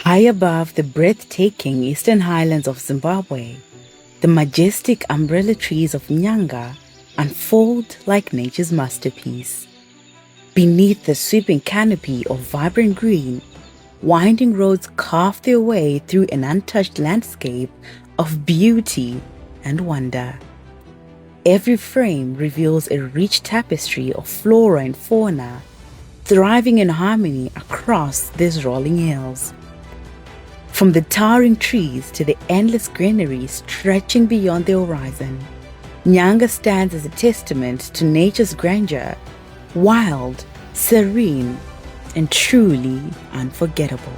High above the breathtaking Eastern Highlands of Zimbabwe, the majestic umbrella trees of Nyanga unfold like nature's masterpiece. Beneath the sweeping canopy of vibrant green, winding roads carve their way through an untouched landscape of beauty and wonder. Every frame reveals a rich tapestry of flora and fauna, thriving in harmony across these rolling hills. From the towering trees to the endless greenery stretching beyond the horizon, Nyanga stands as a testament to nature's grandeur, wild, serene, and truly unforgettable.